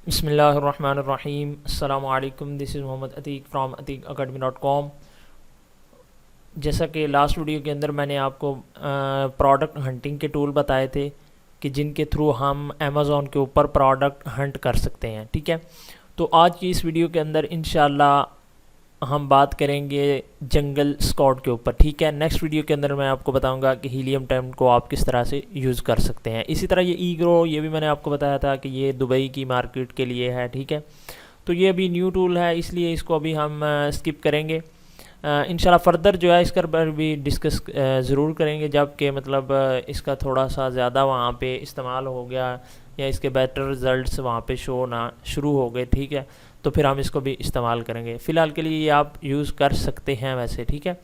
बिस्मिल्लाहिर्रहमानिर्रहीम अस्सलामु अलैकुम। This is Mohammad Atiq from atikacademy.com। जैसा कि लास्ट वीडियो के अंदर मैंने आपको प्रोडक्ट हंटिंग के टूल बताए थे कि जिनके थ्रू हम अमेज़ॉन के ऊपर प्रोडक्ट हंट कर सकते हैं। ठीक है, तो आज की इस वीडियो के अंदर इंशाल्लाह हम बात करेंगे जंगल स्कॉट के ऊपर। ठीक है, नेक्स्ट वीडियो के अंदर मैं आपको बताऊंगा कि हीलियम टेम्प को आप किस तरह से यूज़ कर सकते हैं। इसी तरह ये ईग्रो, ये भी मैंने आपको बताया था कि ये दुबई की मार्केट के लिए है। ठीक है, तो ये अभी न्यू टूल है, इसलिए इसको अभी हम स्किप करेंगे। इंशाल्लाह फर्दर जो है इसका पर भी डिस्कस ज़रूर करेंगे, जबकि मतलब इसका थोड़ा सा ज़्यादा वहाँ पे इस्तेमाल हो गया या इसके बेटर रिज़ल्ट्स वहाँ पे शो ना शुरू हो गए। ठीक है, तो फिर हम इसको भी इस्तेमाल करेंगे। फ़िलहाल के लिए ये आप यूज़ कर सकते हैं वैसे। ठीक है,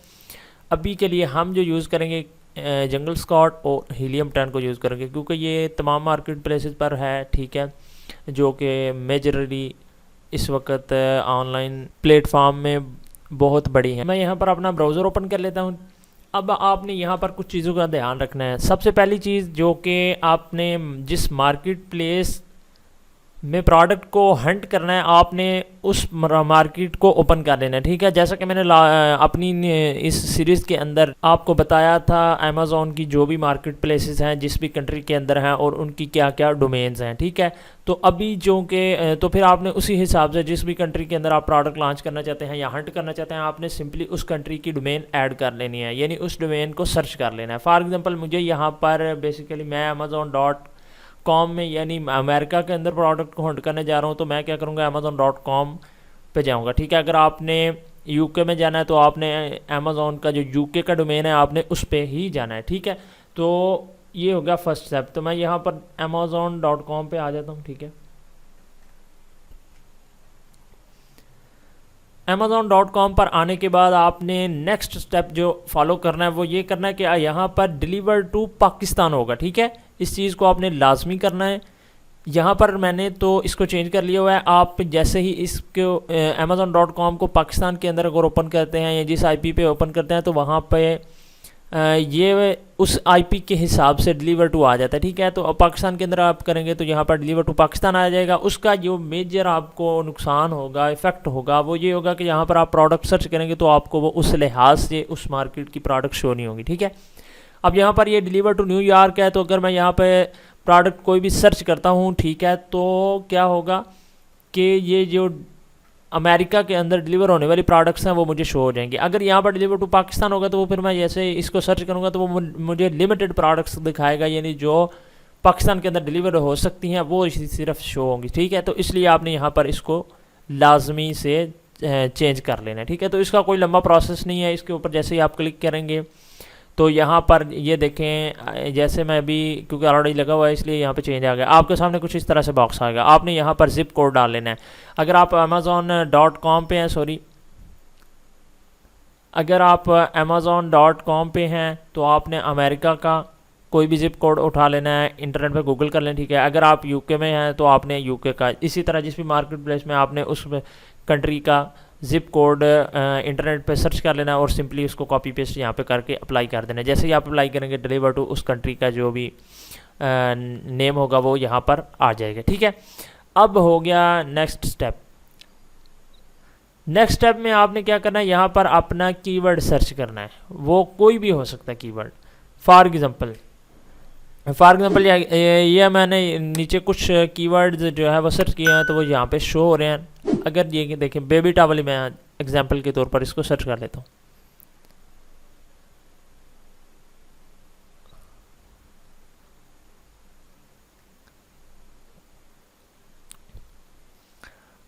अभी के लिए हम जो यूज़ करेंगे जंगल स्कॉट और हीलियम 10 को यूज़ करेंगे, क्योंकि ये तमाम मार्केट प्लेसेस पर है। ठीक है, जो कि मेजरली इस वक्त ऑनलाइन प्लेटफॉर्म में बहुत बड़ी है। मैं यहाँ पर अपना ब्राउज़र ओपन कर लेता हूँ। अब आपने यहाँ पर कुछ चीज़ों का ध्यान रखना है। सबसे पहली चीज़ जो कि आपने जिस मार्केट प्लेस में प्रोडक्ट को हंट करना है, आपने उस मार्केट को ओपन कर लेना है। ठीक है, जैसा कि मैंने अपनी इस सीरीज़ के अंदर आपको बताया था अमेज़ॉन की जो भी मार्केट प्लेसेस हैं जिस भी कंट्री के अंदर हैं और उनकी क्या क्या डोमेन्स हैं। ठीक है, तो अभी जो कि तो फिर आपने उसी हिसाब से जिस भी कंट्री के अंदर आप प्रोडक्ट लॉन्च करना चाहते हैं या हंट करना चाहते हैं, आपने सिंपली उस कंट्री की डोमेन ऐड कर लेनी है, यानी उस डोमेन को सर्च कर लेना है। फॉर एग्जांपल मुझे यहाँ पर बेसिकली मैं amazon.com में यानी अमेरिका के अंदर प्रोडक्ट को हंट करने जा रहा हूँ, तो मैं क्या करूँगा, amazon.com पे जाऊँगा। ठीक है, अगर आपने यूके में जाना है तो आपने अमेज़ॉन का जो यूके का डोमेन है आपने उस पर ही जाना है। ठीक है, तो ये हो गया फर्स्ट स्टेप। तो मैं यहाँ पर amazon.com पे आ जाता हूँ। ठीक है, amazon.com पर आने के बाद आपने नेक्स्ट स्टेप जो फॉलो करना है वो ये करना है कि यहाँ पर डिलीवर टू पाकिस्तान होगा। ठीक है, इस चीज़ को आपने लाजमी करना है। यहाँ पर मैंने तो इसको चेंज कर लिया हुआ है। आप जैसे ही इसको amazon.com को पाकिस्तान के अंदर अगर ओपन करते हैं या जिस आईपी पे ओपन करते हैं तो वहाँ पे ये उस आईपी के हिसाब से डिलीवर टू आ जाता है। ठीक है, तो अब पाकिस्तान के अंदर आप करेंगे तो यहाँ पर डिलीवर टू पाकिस्तान आ जाएगा। उसका जो मेजर आपको नुकसान होगा, इफेक्ट होगा, वो ये होगा कि यहाँ पर आप प्रोडक्ट सर्च करेंगे तो आपको वो उस लिहाज से उस मार्केट की प्रोडक्ट शो नहीं होगी। ठीक है, अब यहाँ पर ये डिलीवर टू न्यूयॉर्क है, तो अगर मैं यहाँ पे प्रोडक्ट कोई भी सर्च करता हूँ, ठीक है, तो क्या होगा कि ये जो अमेरिका के अंदर डिलीवर होने वाली प्रोडक्ट्स हैं वो मुझे शो हो जाएंगे। अगर यहाँ पर डिलीवर टू पाकिस्तान होगा तो वो फिर मैं जैसे इसको सर्च करूँगा तो वो मुझे लिमिटेड प्रोडक्ट्स दिखाएगा, यानी जो पाकिस्तान के अंदर डिलीवर हो सकती हैं वो सिर्फ शो होंगी। ठीक है, तो इसलिए आपने यहाँ पर इसको लाजमी से चेंज कर लेना है। ठीक है, तो इसका कोई लंबा प्रोसेस नहीं है। इसके ऊपर जैसे ही आप क्लिक करेंगे तो यहाँ पर ये देखें, जैसे मैं अभी क्योंकि ऑलरेडी लगा हुआ है इसलिए यहाँ पे चेंज आ गया। आपके सामने कुछ इस तरह से बॉक्स आएगा, आपने यहाँ पर जिप कोड डाल लेना है। अगर आप amazon.com पे हैं, सॉरी, अगर आप amazon.com पे हैं तो आपने अमेरिका का कोई भी जिप कोड उठा लेना है, इंटरनेट पे गूगल कर लेना। ठीक है, अगर आप यूके में हैं तो आपने यूके का, इसी तरह जिस भी मार्केट प्लेस में आपने उस कंट्री का जिप कोड इंटरनेट पे सर्च कर लेना और सिंपली उसको कॉपी पेस्ट यहाँ पे करके अप्लाई कर देना। जैसे ही आप अप्लाई करेंगे डिलीवर टू उस कंट्री का जो भी नेम होगा वो यहाँ पर आ जाएगा। ठीक है, अब हो गया नेक्स्ट स्टेप। नेक्स्ट स्टेप में आपने क्या करना है, यहाँ पर अपना कीवर्ड सर्च करना है। वो कोई भी हो सकता है कीवर्ड। फॉर एग्जांपल ये मैंने नीचे कुछ कीवर्ड्स जो है वो सर्च किए हैं तो वो यहाँ पे शो हो रहे हैं। अगर ये देखें बेबी टॉवल, मैं एग्जांपल के तौर पर इसको सर्च कर लेता हूँ।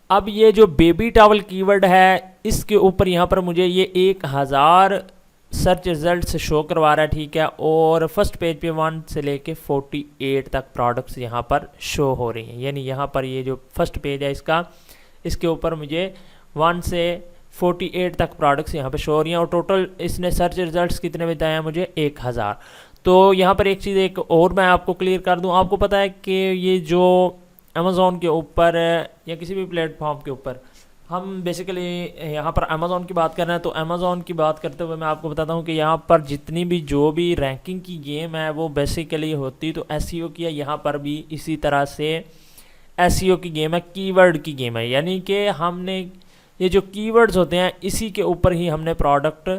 अब ये जो बेबी टॉवल कीवर्ड है इसके ऊपर यहाँ पर मुझे ये 1000 सर्च रिजल्ट से शो करवा रहा है। ठीक है, और फर्स्ट पेज पे 1 से लेके 48 तक प्रोडक्ट्स यहाँ पर शो हो रही हैं। यानी यहाँ पर ये जो फर्स्ट पेज है इसके ऊपर मुझे 1 से 48 तक प्रोडक्ट्स यहाँ पे शो हो रही हैं और टोटल इसने सर्च रिजल्ट्स कितने बताए हैं मुझे, 1000। तो यहाँ पर एक चीज़ एक और मैं आपको क्लियर कर दूँ। आपको पता है कि ये जो अमेज़ॉन के ऊपर या किसी भी प्लेटफॉर्म के ऊपर हम बेसिकली यहाँ पर अमेज़ॉन की बात कर रहे हैं, तो अमेज़ॉन की बात करते हुए मैं आपको बताता हूँ कि यहाँ पर जितनी भी जो भी रैंकिंग की गेम है वो बेसिकली होती तो एसईओ की है। यहाँ पर भी इसी तरह से एसईओ की गेम है, कीवर्ड की गेम है। यानी कि हमने ये जो कीवर्ड्स होते हैं इसी के ऊपर ही हमने प्रोडक्ट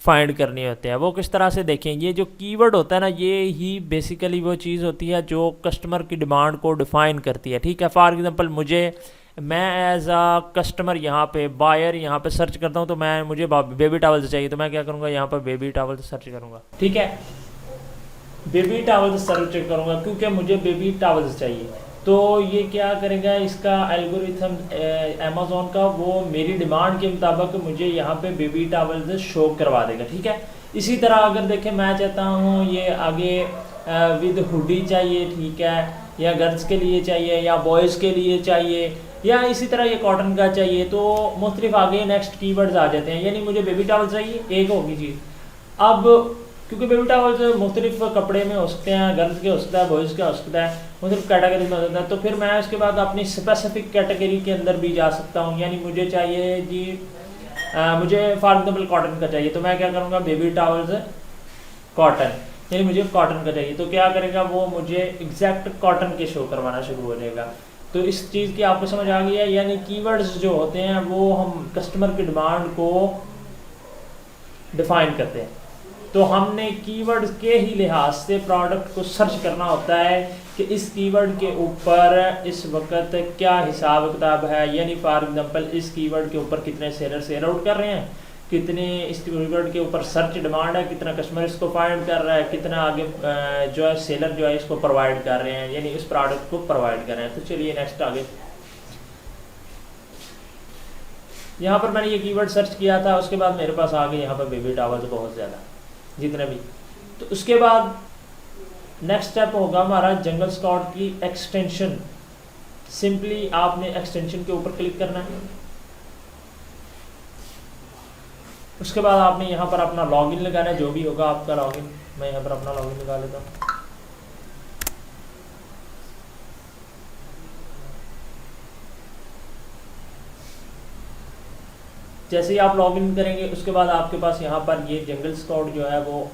फाइंड करने होते हैं। वो किस तरह से देखें, ये जो कीवर्ड होता है ना, ये ही बेसिकली वो चीज़ होती है जो कस्टमर की डिमांड को डिफ़ाइन करती है। ठीक है, फॉर एग्जांपल मैं एज अ कस्टमर यहाँ पे बायर यहाँ पे सर्च करता हूँ, तो मुझे बेबी टॉवल्स चाहिए, तो मैं क्या करूँगा, यहाँ पर बेबी टॉवल्स सर्च करूँगा। ठीक है, बेबी टॉवल्स सर्च करूँगा क्योंकि मुझे बेबी टॉवल्स चाहिए। तो ये क्या करेगा, इसका एल्गोरिथम अमेज़ॉन का, वो मेरी डिमांड के मुताबिक मुझे यहाँ पे बेबी टॉवल्स शो करवा देगा। ठीक है, इसी तरह अगर देखें मैं चाहता हूँ ये आगे विद हुडी चाहिए, ठीक है, या गर्ल्स के लिए चाहिए या बॉयज़ के लिए चाहिए, या इसी तरह ये कॉटन का चाहिए, तो मुख्तलिफ आगे नेक्स्ट कीवर्ड्स आ जाते हैं। यानी मुझे बेबी टॉवल चाहिए, एक होगी चीज़। अब क्योंकि बेबी टॉवल्स मुख्तलिफ कपड़े में हो सकते हैं, गर्ल्स के हो सकता है, बॉयज़ का हो सकता है, मुख्तलिफ कैटेगरी में हो सकता है, तो फिर मैं उसके बाद अपनी स्पेसिफिक कैटेगरी के अंदर भी जा सकता हूँ। यानी मुझे चाहिए जी मुझे फॉर एग्जाम्पल कॉटन का चाहिए, तो मैं क्या करूँगा, बेबी टॉवल्स कॉटन, यानी मुझे कॉटन का चाहिए, तो क्या करेगा वो मुझे एग्जैक्ट कॉटन के शो करवाना शुरू हो जाएगा। तो इस चीज़ की आपको समझ आ गई है। यानी कीवर्ड्स जो होते हैं वो हम कस्टमर की डिमांड को डिफाइन करते हैं। तो हमने कीवर्ड के ही लिहाज से प्रोडक्ट को सर्च करना होता है कि इस कीवर्ड के ऊपर इस वक्त क्या हिसाब किताब है। यानी फॉर एग्जांपल इस कीवर्ड के ऊपर कितने सेलर सेल आउट कर रहे हैं, कितने इस कीवर्ड के ऊपर सर्च डिमांड है, कितना कस्टमर इसको फाइंड कर रहा है, कितना आगे जो है सेलर जो है इसको प्रोवाइड कर रहे हैं, यानी इस प्रोडक्ट को प्रोवाइड कर रहे हैं। तो चलिए नेक्स्ट आगे, यहाँ पर मैंने ये कीवर्ड सर्च किया था, उसके बाद मेरे पास आ गए यहाँ पर बेबी टॉवल्स बहुत ज़्यादा जितने भी। तो उसके बाद नेक्स्ट स्टेप होगा हमारा जंगल स्काउट की एक्सटेंशन। सिंपली आपने एक्सटेंशन के ऊपर क्लिक करना है, उसके बाद आपने यहाँ पर अपना लॉगिन लगाना है, जो भी होगा आपका लॉगिन। मैं यहाँ पर अपना लॉगिन लगा लेता हूँ। जैसे ही आप लॉगिन करेंगे उसके बाद आपके पास यहाँ पर ये जंगल स्काउट जो है वो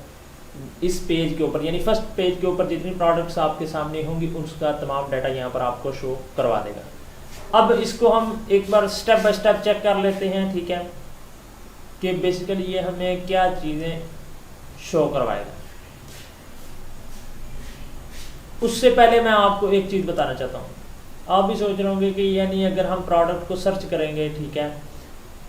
इस पेज के ऊपर, यानी फर्स्ट पेज के ऊपर जितनी प्रोडक्ट्स आपके सामने होंगी उसका तमाम डाटा यहाँ पर आपको शो करवा देगा। अब इसको हम एक बार स्टेप बाय स्टेप चेक कर लेते हैं, ठीक है, कि बेसिकली ये हमें क्या चीज़ें शो करवाएगा। उससे पहले मैं आपको एक चीज़ बताना चाहता हूँ। आप भी सोच रहे होंगे कि यानी अगर हम प्रोडक्ट को सर्च करेंगे, ठीक है,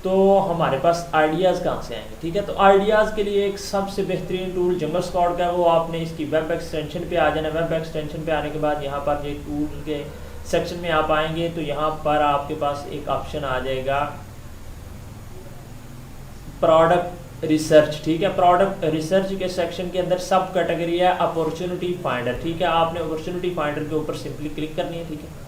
तो हमारे पास आइडियाज़ कहाँ से आएंगे। ठीक है, तो आइडियाज़ के लिए एक सबसे बेहतरीन टूल जंगल स्काउट का है, वो आपने इसकी वेब एक्सटेंशन पे आ जाना। वेब एक्सटेंशन पे आने के बाद यहाँ पर ये टूल के सेक्शन में आप आएंगे तो यहाँ पर आपके पास एक ऑप्शन आ जाएगा प्रोडक्ट रिसर्च। ठीक है, प्रोडक्ट रिसर्च के सेक्शन के अंदर सब कैटेगरी है अपॉर्चुनिटी फाइंडर। ठीक है, आपने अपॉर्चुनिटी फाइंडर के ऊपर सिंपली क्लिक करनी है। ठीक है,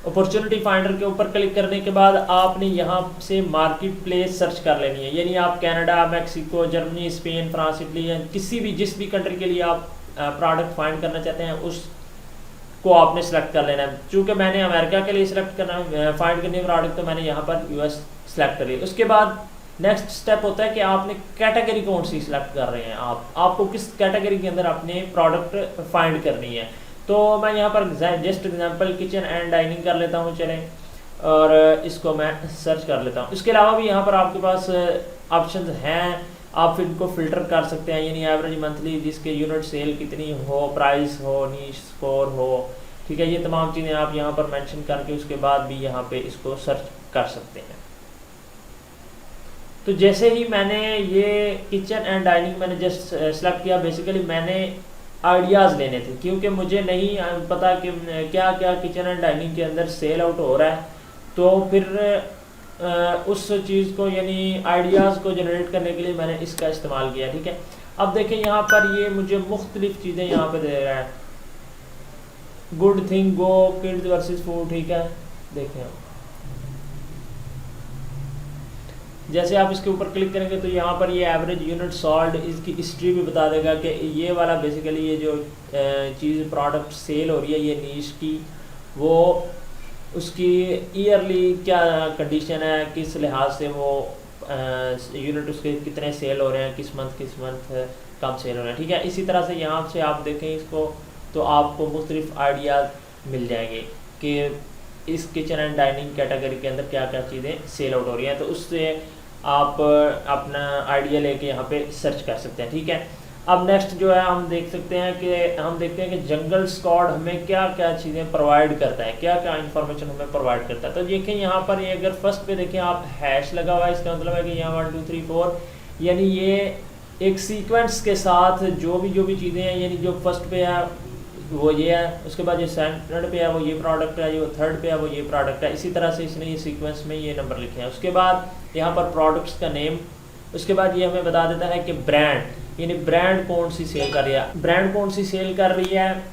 अपॉर्चुनिटी फाइंडर के ऊपर क्लिक करने के बाद आपने यहाँ से मार्केट प्लेस सर्च कर लेनी है। यानी आप Canada, Mexico, Germany, Spain, France, Italy, किसी भी जिस भी कंट्री के लिए आप प्रोडक्ट फाइंड करना चाहते हैं उसको आपने सेलेक्ट कर लेना है। चूँकि मैंने अमेरिका के लिए सिलेक्ट करना फाइंड करनी है प्रोडक्ट, तो मैंने यहाँ पर यूएस सेलेक्ट कर लिया। उसके बाद नेक्स्ट स्टेप होता है कि आपने कैटेगरी कौन सी सिलेक्ट कर रहे हैं, आपको किस कैटेगरी के अंदर अपने प्रोडक्ट फाइंड करनी है। तो मैं यहाँ पर just example kitchen and dining कर लेता हूँ, चलें, और इसको मैं सर्च कर लेता हूँ। इसके अलावा भी यहाँ पर आपके पास ऑप्शंस हैं, आप इनको फिल्टर कर सकते हैं। यानी एवरेज मंथली, जिसके यूनिट सेल कितनी हो, प्राइस हो, नीश स्कोर हो, ठीक है, ये तमाम चीज़ें आप यहाँ पर मेंशन करके उसके बाद भी यहाँ पे इसको सर्च कर सकते हैं। तो जैसे ही मैंने ये किचन एंड डाइनिंग मैंने जस्ट सेलेक्ट किया, बेसिकली मैंने आइडियाज़ लेने थे, क्योंकि मुझे नहीं पता कि क्या क्या किचन एंड डाइनिंग के अंदर सेल आउट हो रहा है। तो फिर उस चीज़ को, यानी आइडियाज़ को जनरेट करने के लिए मैंने इसका इस्तेमाल किया। ठीक है, अब देखें यहाँ पर ये मुझे मुख्तलिफ चीज़ें यहाँ पे दे रहा है। Good thing go, kids versus food. ठीक है, देखें जैसे आप इसके ऊपर क्लिक करेंगे तो यहाँ पर ये एवरेज यूनिट सॉल्ड, इसकी हिस्ट्री भी बता देगा कि ये वाला बेसिकली ये जो चीज़ प्रोडक्ट सेल हो रही है ये नीश की, वो उसकी ईयरली क्या कंडीशन है, किस लिहाज से वो यूनिट उसके कितने सेल हो रहे हैं, किस मंथ कम सेल हो रहा है, ठीक है। इसी तरह से यहाँ से आप देखें इसको तो आपको मुख्तलिफ आइडियाज़ मिल जाएंगे कि इस किचन एंड डाइनिंग कैटेगरी के अंदर क्या क्या चीज़ें सेल आउट हो रही हैं, तो उससे आप अपना आइडिया लेके यहाँ पे सर्च कर सकते हैं, ठीक है। अब नेक्स्ट जो है हम देख सकते हैं कि हम देखते हैं कि जंगल स्क्वाड हमें क्या क्या चीज़ें प्रोवाइड करता है, क्या क्या इंफॉर्मेशन हमें प्रोवाइड करता है। तो देखें यहाँ पर ये अगर फर्स्ट पे देखें आप हैश लगा हुआ है, इसका मतलब है कि यहाँ 1 2 3 4 यानी ये एक सीक्वेंस के साथ जो भी चीज़ें हैं, यानी जो फर्स्ट पे है वो ये है, उसके बाद ये सेकंड पे है वो ये प्रोडक्ट है, जो थर्ड पे है वो ये प्रोडक्ट है। इसी तरह से इसने ये सीक्वेंस में ये नंबर लिखे हैं। उसके बाद यहाँ पर प्रोडक्ट्स का नेम, उसके बाद ये हमें बता देता है कि ब्रांड, यानी ब्रांड कौन सी सेल कर रही है, ब्रांड कौन सी सेल कर रही है।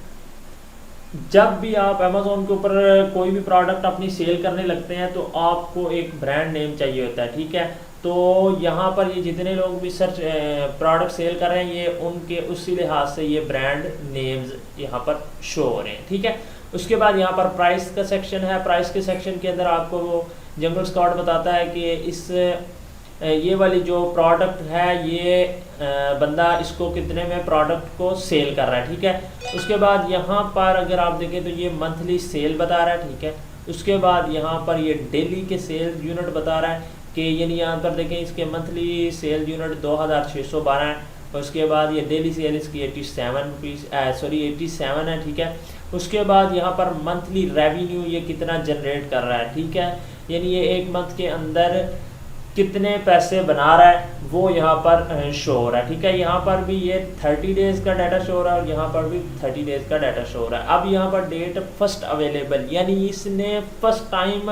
जब भी आप अमेज़ोन के ऊपर कोई भी प्रोडक्ट अपनी सेल करने लगते हैं तो आपको एक ब्रांड नेम चाहिए होता है, ठीक है। तो यहाँ पर ये जितने लोग भी सर्च प्रोडक्ट सेल कर रहे हैं ये उनके उसी लिहाज से ये ब्रांड नेम्स यहाँ पर शो हो रहे हैं, ठीक है। उसके बाद यहाँ पर प्राइस का सेक्शन है। प्राइस के सेक्शन के अंदर आपको वो जंगल स्क्वाड बताता है कि इस ये वाली जो प्रोडक्ट है ये बंदा इसको कितने में प्रोडक्ट को सेल कर रहा है, ठीक है। उसके बाद यहाँ पर अगर आप देखें तो ये मंथली सेल बता रहा है, ठीक है। उसके बाद यहाँ पर ये डेली के सेल यूनिट बता रहा है कि यानी यहाँ पर देखें इसके मंथली सेल यूनिट 2612 है। और उसके बाद ये डेली सेल इसकी 87 है, ठीक है। उसके बाद यहाँ पर मंथली रेवेन्यू ये कितना जनरेट कर रहा है, ठीक है, यानी ये एक मंथ के अंदर कितने पैसे बना रहा है वो यहाँ पर शो हो रहा है, ठीक है। यहाँ पर भी ये 30 डेज़ का डाटा शो हो रहा है और यहाँ पर भी 30 डेज़ का डाटा शो हो रहा है। अब यहाँ पर डेट फर्स्ट अवेलेबल, यानी इसने फर्स्ट टाइम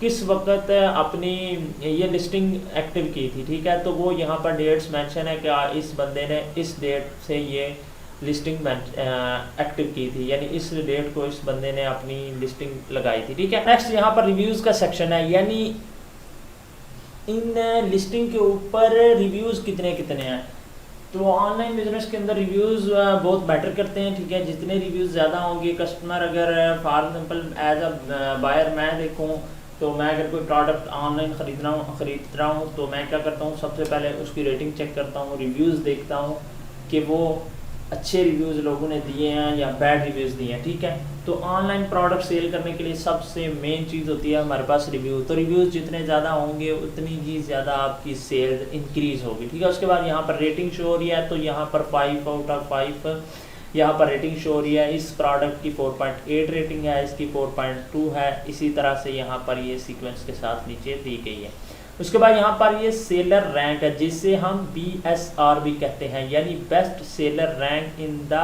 किस वक्त अपनी ये लिस्टिंग एक्टिव की थी, ठीक है। तो वो यहाँ पर डेट्स मेंशन है कि इस बंदे ने इस डेट से ये लिस्टिंग एक्टिव की थी, यानी इस डेट को इस बंदे ने अपनी लिस्टिंग लगाई थी, ठीक है। नेक्स्ट यहाँ पर रिव्यूज़ का सेक्शन है, यानी इन लिस्टिंग के ऊपर रिव्यूज़ कितने हैं। तो ऑनलाइन बिजनेस के अंदर रिव्यूज़ बहुत मैटर करते हैं, ठीक है। जितने रिव्यूज़ ज़्यादा होंगे, कस्टमर अगर for example as a buyer मैं देखूं तो मैं अगर कोई प्रोडक्ट ऑनलाइन ख़रीद रहा हूँ तो मैं क्या करता हूँ, सबसे पहले उसकी रेटिंग चेक करता हूँ, रिव्यूज़ देखता हूँ कि वो अच्छे रिव्यूज़ लोगों ने दिए हैं या बैड रिव्यूज़ दिए हैं, ठीक है। तो ऑनलाइन प्रोडक्ट सेल करने के लिए सबसे मेन चीज़ होती है हमारे पास रिव्यू। तो रिव्यूज़ जितने ज़्यादा होंगे उतनी ही ज़्यादा आपकी सेल इंक्रीज़ होगी, ठीक है। उसके बाद यहाँ पर रेटिंग शो हो रही है, तो यहाँ पर 5 आउट ऑफ 5 यहाँ पर रेटिंग शो हो रही है। इस प्रोडक्ट की 4.8 रेटिंग है, इसकी 4.2 है। इसी तरह से यहाँ पर ये सीक्वेंस के साथ नीचे दी गई है। उसके बाद यहाँ पर ये सेलर रैंक है, जिसे हम BSR भी कहते हैं, यानी best seller rank in the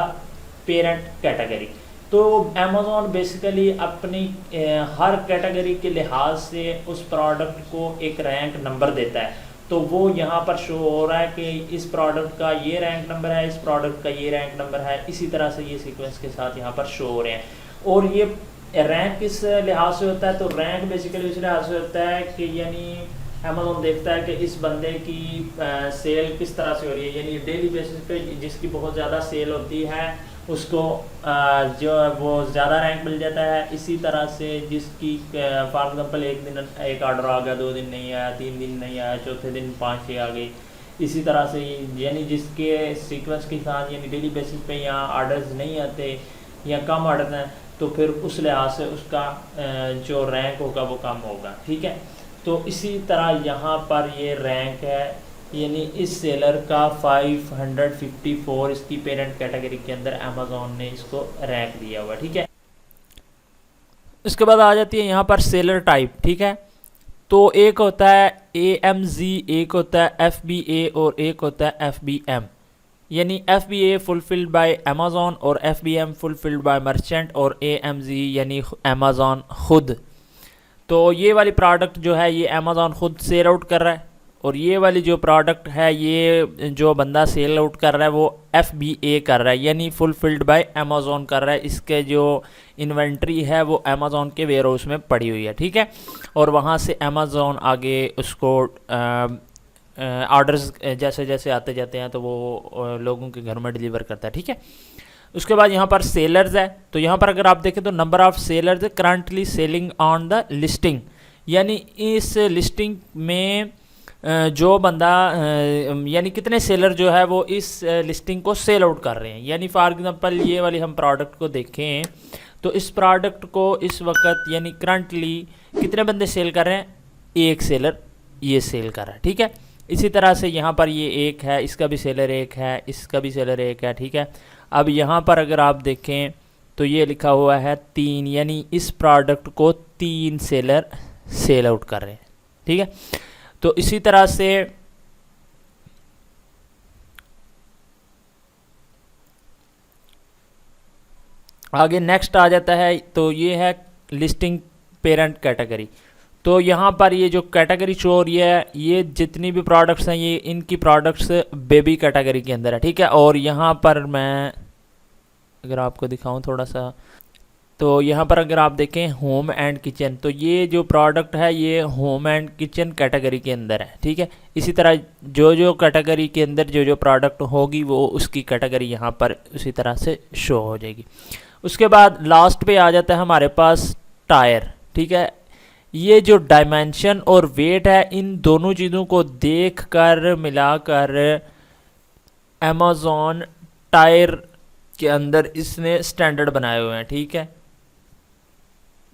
parent category. तो अमेज़ॉन बेसिकली अपनी हर कैटेगरी के लिहाज से उस प्रोडक्ट को एक रैंक नंबर देता है। तो वो यहाँ पर शो हो रहा है कि इस प्रोडक्ट का ये रैंक नंबर है, इस प्रोडक्ट का ये रैंक नंबर है। इसी तरह से ये सीक्वेंस के साथ यहाँ पर शो हो रहे हैं। और ये रैंक किस लिहाज से होता है, तो रैंक बेसिकली इस लिहाज से होता है कि यानी अमेज़ॉन देखता है कि इस बंदे की सेल किस तरह से हो रही है, यानी डेली बेसिस पे जिसकी बहुत ज़्यादा सेल होती है उसको जो है वो ज़्यादा रैंक मिल जाता है। इसी तरह से जिसकी फॉर एग्जांपल एक दिन एक ऑर्डर आ गया, 2 दिन नहीं आया, 3 दिन नहीं आया, चौथे दिन 5-6 आ गई। इसी तरह से यानी जिसके सीक्वेंस के साथ यानी डेली बेसिस पे यहाँ ऑर्डर्स नहीं आते या कम ऑर्डर हैं, तो फिर उस लिहाज से उसका जो रैंक होगा वो कम होगा, ठीक है। तो इसी तरह यहाँ पर ये रैंक है, यानी इस सेलर का 554 इसकी पेरेंट कैटेगरी के अंदर अमेज़ॉन ने इसको रैंक दिया हुआ, ठीक है। इसके बाद आ जाती है यहाँ पर सेलर टाइप, ठीक है। तो एक होता है AMZ, एक होता है FBA और एक होता है FBM। यानी FBA फुलफिल्ड बाय अमेज़ॉन और FBM फुलफिल्ड बाय मर्चेंट और AMZ यानी अमेज़ॉन खुद। तो ये वाली प्रोडक्ट जो है ये अमेज़ॉन खुद सेल आउट कर रहा है और ये वाली जो प्रोडक्ट है ये जो बंदा सेल आउट कर रहा है वो FBA कर रहा है, यानी फुलफिल्ड बाय अमेज़ॉन कर रहा है। इसके जो इन्वेंट्री है वो अमेज़ॉन के वेयर हाउस में पड़ी हुई है, ठीक है। और वहाँ से अमेज़ॉन आगे उसको ऑर्डर्स जैसे जैसे आते जाते हैं तो वो लोगों के घर में डिलीवर करता है, ठीक है। उसके बाद यहाँ पर सेलर्स है, तो यहाँ पर अगर आप देखें तो number of sellers currently selling on the listing, यानी इस लिस्टिंग में जो बंदा यानी कितने सेलर जो है वो इस लिस्टिंग को सेल आउट कर रहे हैं। यानी फॉर एग्जांपल ये वाली हम प्रोडक्ट को देखें तो इस प्रोडक्ट को इस वक्त यानी करंटली कितने बंदे सेल कर रहे हैं, एक सेलर ये सेल कर रहा है, ठीक है। इसी तरह से यहाँ पर ये एक है, इसका भी सेलर एक है, इसका भी सेलर एक है, ठीक है। अब यहाँ पर अगर आप देखें तो ये लिखा हुआ है 3, यानी इस प्रोडक्ट को 3 सेलर सेल आउट कर रहे हैं, ठीक है। तो इसी तरह से आगे नेक्स्ट आ जाता है, तो ये है लिस्टिंग पेरेंट कैटेगरी। तो यहाँ पर ये जो कैटेगरी शो हो रही है, ये जितनी भी प्रोडक्ट्स हैं ये इनकी प्रोडक्ट्स बेबी कैटेगरी के अंदर है, ठीक है। और यहाँ पर मैं अगर आपको दिखाऊं थोड़ा सा, तो यहाँ पर अगर आप देखें होम एंड किचन, तो ये जो प्रोडक्ट है ये होम एंड किचन कैटेगरी के अंदर है, ठीक है। इसी तरह जो जो कैटेगरी के अंदर जो जो प्रोडक्ट होगी वो उसकी कैटेगरी यहाँ पर उसी तरह से शो हो जाएगी। उसके बाद लास्ट पे आ जाता है हमारे पास टायर, ठीक है। ये जो डायमेंशन और वेट है इन दोनों चीज़ों को देख कर मिलाकर अमेज़ॉन टायर के अंदर इसने स्टैंडर्ड बनाए हुए हैं, ठीक है।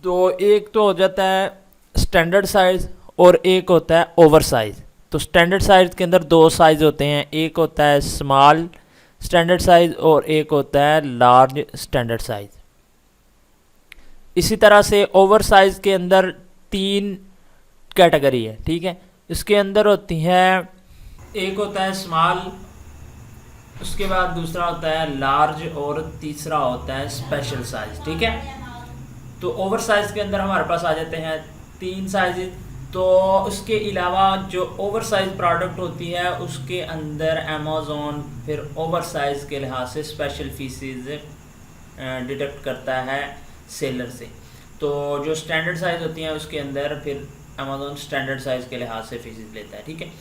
तो एक तो हो जाता है स्टैंडर्ड साइज़ और एक होता है ओवर साइज़। तो स्टैंडर्ड साइज़ के अंदर 2 साइज़ होते हैं, एक होता है स्मॉल स्टैंडर्ड साइज़ और एक होता है लार्ज स्टैंडर्ड साइज़। इसी तरह से ओवर साइज़ के अंदर 3 कैटेगरी है, ठीक है। इसके अंदर होती है, एक होता है स्मॉल, उसके बाद दूसरा होता है लार्ज और तीसरा होता है स्पेशल साइज़, ठीक है। तो ओवर साइज़ के अंदर हमारे पास आ जाते हैं 3 साइज। तो उसके अलावा जो ओवर साइज़ प्रोडक्ट होती है उसके अंदर अमेज़ॉन फिर ओवर साइज़ के लिहाज से स्पेशल फीसेस डिडक्ट करता है सेलर से। तो जो स्टैंडर्ड साइज़ होती हैं उसके अंदर फिर अमेज़ॉन स्टैंडर्ड साइज़ के लिहाज से फीसेस लेता है, ठीक है।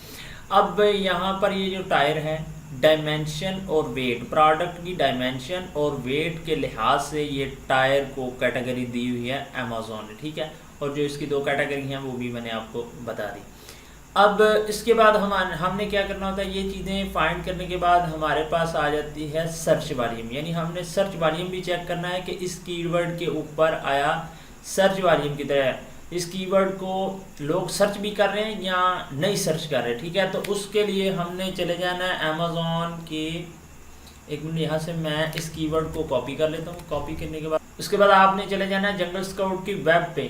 अब यहाँ पर ये जो टायर है डायमेंशन और वेट, प्रोडक्ट की डायमेंशन और वेट के लिहाज से ये टायर को कैटेगरी दी हुई है अमेज़ॉन ने, ठीक है। और जो इसकी 2 कैटेगरी हैं वो भी मैंने आपको बता दी। अब इसके बाद हमने क्या करना होता है, ये चीज़ें फाइंड करने के बाद हमारे पास आ जाती है सर्च वॉल्यूम। यानी हमने सर्च वॉल्यूम भी चेक करना है कि इस कीवर्ड के ऊपर आया सर्च वॉल्यूम की तरह इस कीवर्ड को लोग सर्च भी कर रहे हैं या नहीं सर्च कर रहे, ठीक है। तो उसके लिए हमने चले जाना है अमेज़ॉन के, एक मिनट यहाँ से मैं इस कीवर्ड को कॉपी कर लेता हूँ। कॉपी करने के बाद उसके बाद आपने चले जाना है जंगल स्काउट की वेब पे।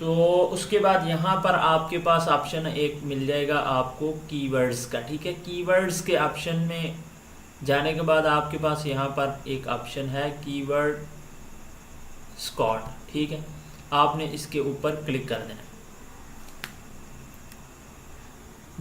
तो उसके बाद यहाँ पर आपके पास ऑप्शन एक मिल जाएगा आपको कीवर्ड्स का, ठीक है। कीवर्ड्स के ऑप्शन में जाने के बाद आपके पास यहाँ पर एक ऑप्शन है कीवर्ड स्काउट, ठीक है। आपने इसके ऊपर क्लिक कर देना।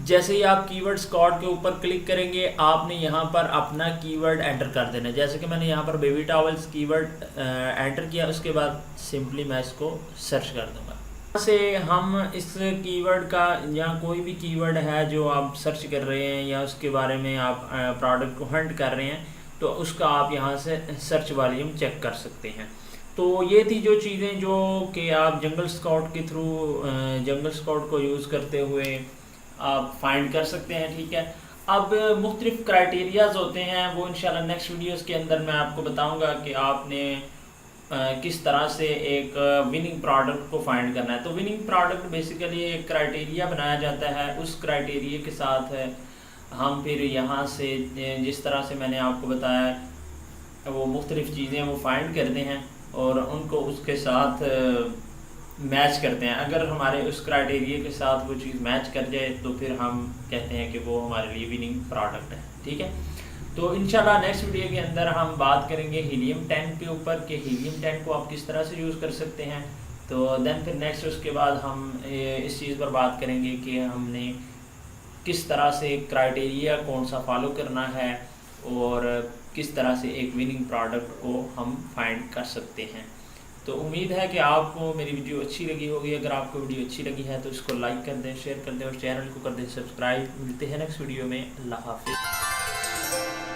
जैसे ही आप कीवर्ड स्काउट के ऊपर क्लिक करेंगे आपने यहाँ पर अपना कीवर्ड एंटर कर देना। जैसे कि मैंने यहाँ पर बेबी टॉवल्स कीवर्ड एंटर किया, उसके बाद सिंपली मैं इसको सर्च कर दूंगा। यहाँ से हम इस कीवर्ड का या कोई भी कीवर्ड है जो आप सर्च कर रहे हैं या उसके बारे में आप प्रोडक्ट को हंट कर रहे हैं तो उसका आप यहाँ से सर्च वॉल्यूम चेक कर सकते हैं। तो ये थी जो चीज़ें जो कि आप जंगल स्काउट के थ्रू जंगल स्काउट को यूज़ करते हुए आप फाइंड कर सकते हैं, ठीक है। अब मुख्तलिफ क्राइटेरियाज होते हैं वो इंशाल्लाह नेक्स्ट वीडियोस के अंदर मैं आपको बताऊंगा कि आपने किस तरह से एक विनिंग प्रोडक्ट को फाइंड करना है। तो विनिंग प्रोडक्ट बेसिकली एक क्राइटेरिया बनाया जाता है, उस क्राइटेरिया के साथ हम फिर यहाँ से जिस तरह से मैंने आपको बताया वो मुख्तलिफ चीज़ें वो फाइंड करते हैं और उनको उसके साथ मैच करते हैं। अगर हमारे उस क्राइटेरिया के साथ वो चीज़ मैच कर जाए तो फिर हम कहते हैं कि वो हमारे लिए विनिंग प्रोडक्ट है, ठीक है। तो इंशाल्लाह नेक्स्ट वीडियो के अंदर हम बात करेंगे हीलियम टैंक के ऊपर कि हीलियम टैंक को आप किस तरह से यूज़ कर सकते हैं। तो देन फिर नेक्स्ट उसके बाद हम इस चीज़ पर बात करेंगे कि हमने किस तरह से क्राइटेरिया कौन सा फॉलो करना है और किस तरह से एक विनिंग प्रोडक्ट को हम फाइंड कर सकते हैं। तो उम्मीद है कि आपको मेरी वीडियो अच्छी लगी होगी। अगर आपको वीडियो अच्छी लगी है तो इसको लाइक कर दें, शेयर कर दें और चैनल को कर दें सब्सक्राइब। मिलते हैं नेक्स्ट वीडियो में। अल्लाह हाफिज़।